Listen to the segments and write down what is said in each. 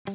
So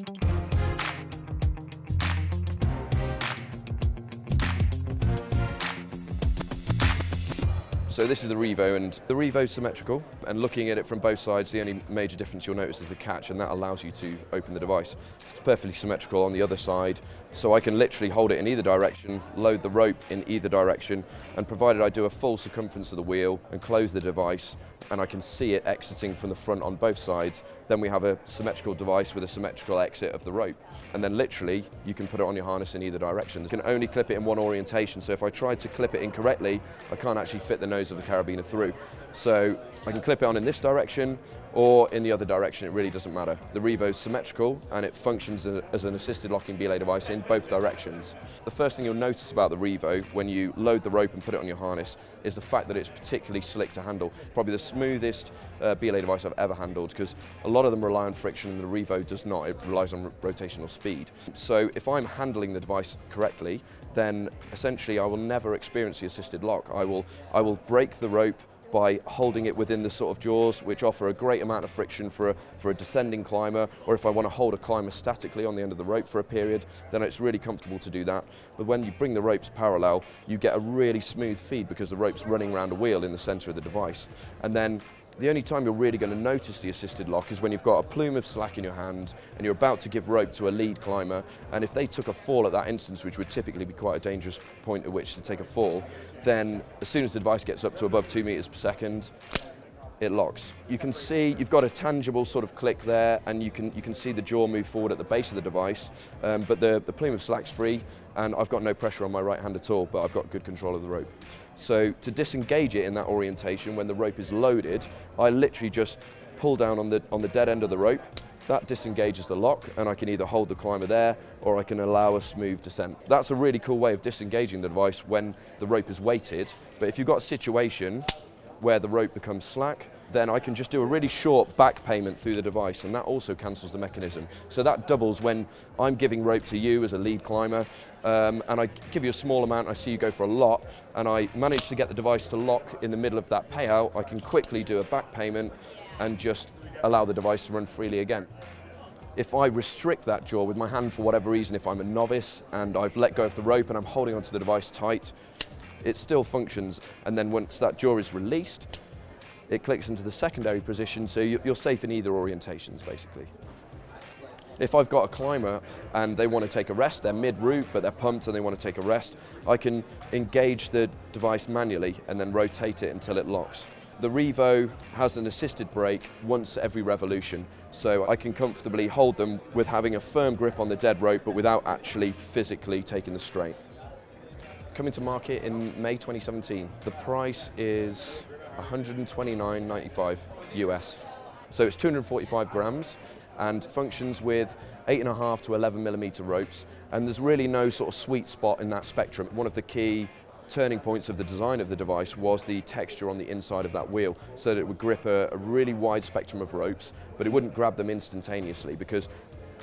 this is the Revo, and the Revo's symmetrical, and looking at it from both sides, the only major difference you'll notice is the catch, and that allows you to open the device. It's perfectly symmetrical on the other side, so I can literally hold it in either direction, load the rope in either direction, and provided I do a full circumference of the wheel and close the device, and I can see it exiting from the front on both sides, then we have a symmetrical device with a symmetrical exit of the rope. And then literally, you can put it on your harness in either direction. You can only clip it in one orientation, so if I tried to clip it incorrectly, I can't actually fit the nose of the carabiner through. So I can clip it on in this direction or in the other direction, it really doesn't matter. The Revo's symmetrical and it functions as an assisted locking belay device in both directions. The first thing you'll notice about the Revo when you load the rope and put it on your harness is the fact that it's particularly slick to handle. Probably the smoothest belay device I've ever handled, because a lot of them rely on friction and the Revo does not. It relies on rotational speed. So if I'm handling the device correctly, then essentially I will never experience the assisted lock. I will break the rope by holding it within the sort of jaws, which offer a great amount of friction for a descending climber, or if I want to hold a climber statically on the end of the rope for a period, then it's really comfortable to do that. But when you bring the ropes parallel, you get a really smooth feed because the rope's running around a wheel in the center of the device. And then the only time you're really going to notice the assisted lock is when you've got a plume of slack in your hand and you're about to give rope to a lead climber, and if they took a fall at that instance, which would typically be quite a dangerous point at which to take a fall, then as soon as the device gets up to above 2 meters per second, it locks. You can see you've got a tangible sort of click there, and you can see the jaw move forward at the base of the device, but the plume of slack's free, and I've got no pressure on my right hand at all, but I've got good control of the rope. So to disengage it in that orientation when the rope is loaded, I literally just pull down on the dead end of the rope. That disengages the lock, and I can either hold the climber there or I can allow a smooth descent. That's a really cool way of disengaging the device when the rope is weighted. But if you've got a situation where the rope becomes slack, then I can just do a really short back payment through the device, and that also cancels the mechanism. So that doubles when I'm giving rope to you as a lead climber, and I give you a small amount, I see you go for a lot, and I manage to get the device to lock in the middle of that payout. I can quickly do a back payment and just allow the device to run freely again. If I restrict that jaw with my hand for whatever reason, if I'm a novice and I've let go of the rope and I'm holding onto the device tight, it still functions, and then once that jaw is released, it clicks into the secondary position, so you're safe in either orientations, basically. If I've got a climber and they want to take a rest, they're mid-route, but they're pumped and they want to take a rest, I can engage the device manually and then rotate it until it locks. The Revo has an assisted brake once every revolution, so I can comfortably hold them with having a firm grip on the dead rope, but without actually physically taking the strain. Coming to market in May 2017. The price is $129.95 US. So it's 245 grams and functions with 8.5 to 11 millimeter ropes, and there's really no sort of sweet spot in that spectrum. One of the key turning points of the design of the device was the texture on the inside of that wheel, so that it would grip a really wide spectrum of ropes, but it wouldn't grab them instantaneously, because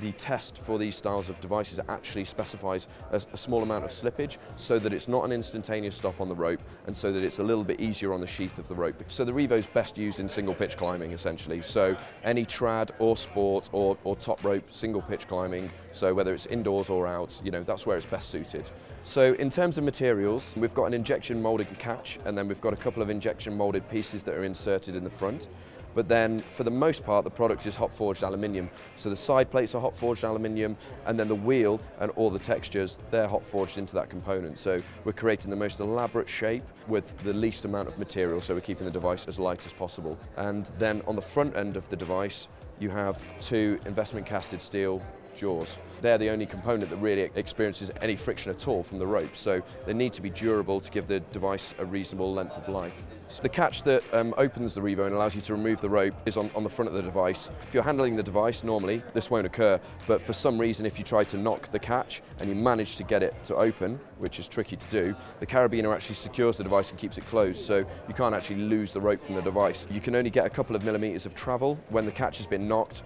the test for these styles of devices actually specifies a small amount of slippage so that it's not an instantaneous stop on the rope, and so that it's a little bit easier on the sheath of the rope. So the Revo's best used in single pitch climbing, essentially. So any trad or sport or top rope single pitch climbing, so whether it's indoors or out, you know, that's where it's best suited. So in terms of materials, we've got an injection molded catch, and then we've got a couple of injection molded pieces that are inserted in the front. But then, for the most part, the product is hot forged aluminium. So the side plates are hot forged aluminium, and then the wheel and all the textures, they're hot forged into that component. So we're creating the most elaborate shape with the least amount of material, so we're keeping the device as light as possible. And then on the front end of the device, you have two investment casted steel jaws. They're the only component that really experiences any friction at all from the rope, so they need to be durable to give the device a reasonable length of life. So the catch that opens the Revo and allows you to remove the rope is on the front of the device. If you're handling the device normally, this won't occur, but for some reason if you try to knock the catch and you manage to get it to open, which is tricky to do, the carabiner actually secures the device and keeps it closed, so you can't actually lose the rope from the device. You can only get a couple of millimeters of travel when the catch has been knocked,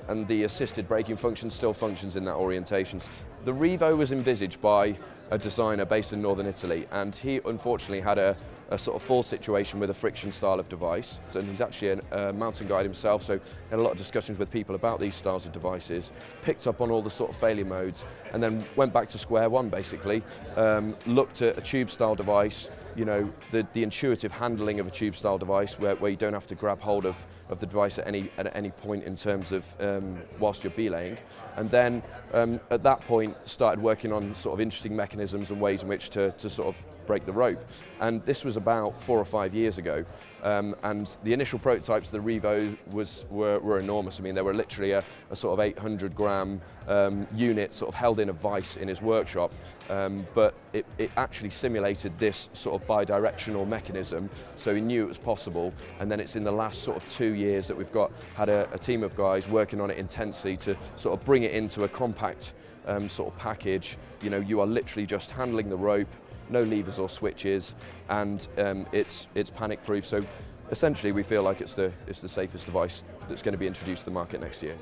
and the assisted braking function still functions in that orientation. The Revo was envisaged by a designer based in northern Italy, and he unfortunately had a a sort of fall situation with a friction style of device. And he's actually a mountain guide himself, so had a lot of discussions with people about these styles of devices, picked up on all the sort of failure modes, and then went back to square one basically, looked at a tube style device, you know, the intuitive handling of a tube style device where you don't have to grab hold of the device at any point in terms of whilst you're belaying. And then at that point started working on sort of interesting mechanisms and ways in which to sort of break the rope. And this was about 4 or 5 years ago. And the initial prototypes of the Revo were enormous. I mean, they were literally a sort of 800 gram unit sort of held in a vise in his workshop. But it actually simulated this sort of bi-directional mechanism, so he knew it was possible. And then it's in the last sort of 2 years that we've had a team of guys working on it intensely to sort of bring it into a compact sort of package. You know, you are literally just handling the rope, no levers or switches, and it's panic proof. So essentially we feel like it's the safest device that's going to be introduced to the market next year.